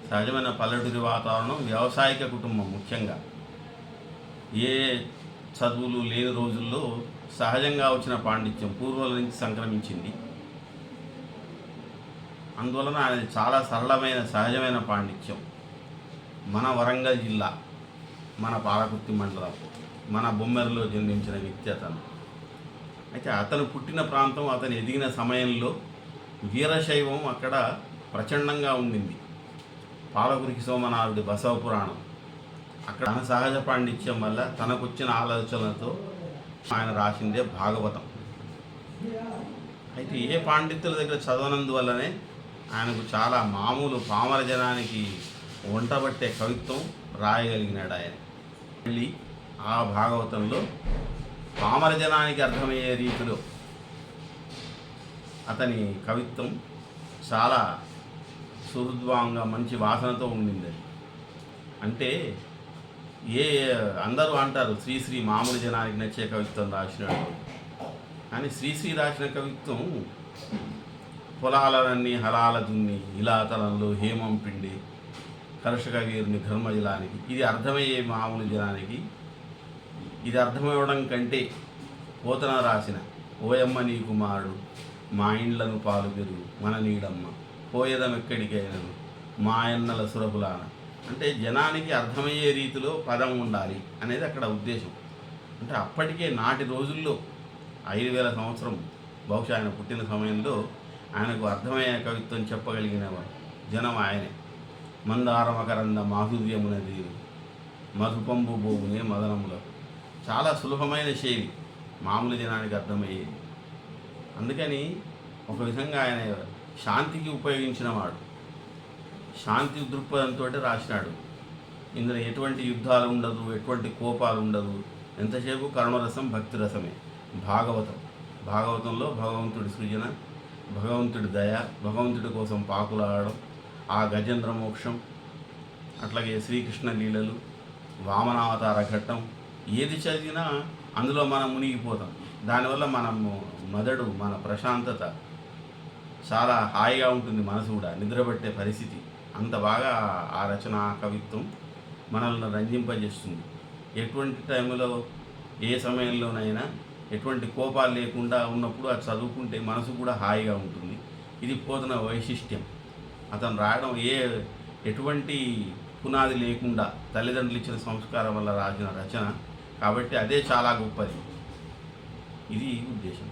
సహజమైన పల్లెటూరి వాతావరణం, వ్యవసాయక కుటుంబం. ముఖ్యంగా ఏ చదువులు లేని రోజుల్లో సహజంగా వచ్చిన పాండిత్యం పూర్వుల నుంచి సంక్రమించింది. అందువలన అది చాలా సరళమైన సహజమైన పాండిత్యం. మన వరంగల్ జిల్లా, మన పాలకుర్తి మండలం, మన బొమ్మెరలో జన్మించిన వ్యక్తి అతను. అయితే అతను పుట్టిన ప్రాంతం, అతను ఎదిగిన సమయంలో వీరశైవం అక్కడ ప్రచండంగా ఉండింది. పాలకురికి సోమనాథుడి బసవ పురాణం అక్కడ తన సహజ పాండిత్యం వల్ల తనకొచ్చిన ఆలోచనలతో ఆయన రాసిందే భాగవతం. అయితే ఏ పాండిత్యుల దగ్గర చదవనందువల్లనే ఆయనకు చాలా మామూలు పామర జనానికి వంటబట్టే కవిత్వం రాయగలిగినాడు ఆయన. మళ్ళీ ఆ భాగవతంలో పామర జనానికి అర్థమయ్యే రీతిలో అతని కవిత్వం చాలా సుహృద్భావంగా మంచి వాసనతో ఉండింది. అంటే అందరూ అంటారు శ్రీశ్రీ మామూలు జనానికి నచ్చే కవిత్వం రాసినాడు, కానీ శ్రీశ్రీ రాసిన కవిత్వం పొలాలన్నీ హలాల దున్ని ఇలాతలంలో హేమం పిండి కర్షక వీరుని ధర్మజలానికి, ఇది అర్థమయ్యే మామూలు జనానికి. ఇది అర్థమవ్వడం కంటే పోతన రాసిన ఓయమ్మ నీ కుమారుడు మా ఇండ్లను పాలు పెరుగు మన నీడమ్మ పోయేదమెక్కడికైనను మా అన్నల సురపులాన, అంటే జనానికి అర్థమయ్యే రీతిలో పదం ఉండాలి అనేది అక్కడ ఉద్దేశం. అంటే అప్పటికే నాటి రోజుల్లో 5000 సంవత్సరం బహుశా ఆయన పుట్టిన సమయంలో ఆయనకు అర్థమయ్యే కవిత్వం చెప్పగలిగిన జనం ఆయనే. మందార మకరంద మాధుర్యమున తీరు మధుపంబు బోగునే మదనములకు, చాలా సులభమైన శైలి, మామూలు జనానికి అర్థమయ్యేది. అందుకని ఒక విధంగా ఆయన శాంతికి ఉపయోగించినవాడు, శాంతి దృక్పథంతో రాసినాడు. ఇందులో ఎటువంటి యుద్ధాలు ఉండదు, ఎటువంటి కోపాలు ఉండదు, ఎంతసేపు కరుణరసం భక్తి రసమే. భాగవతంలో భగవంతుడి సృజన, భగవంతుడి దయ, భగవంతుడి కోసం పాకులాడడం, ఆ గజేంద్ర మోక్షం, అట్లాగే శ్రీకృష్ణ లీలలు, వామనావతార ఘట్టం, ఏది చదివినా అందులో మనం మునిగిపోతాం. దానివల్ల మెదడు, మన ప్రశాంతత చాలా హాయిగా ఉంటుంది, మనసు కూడా నిద్రపట్టే పరిస్థితి. అంత బాగా ఆ రచన, కవిత్వం మనల్ని రంజింపజేస్తుంది. ఎటువంటి టైంలో, ఏ సమయంలోనైనా ఎటువంటి కోపాలు లేకుండా ఉన్నప్పుడు అది చదువుకుంటే మనసు కూడా హాయిగా ఉంటుంది. ఇది పోతన వైశిష్ట్యం. అతను రాయడం ఎటువంటి పునాది లేకుండా తల్లిదండ్రులు ఇచ్చిన సంస్కారం వల్ల రాసిన రచన కాబట్టి అదే చాలా గొప్పది. ఇది ఉద్దేశం.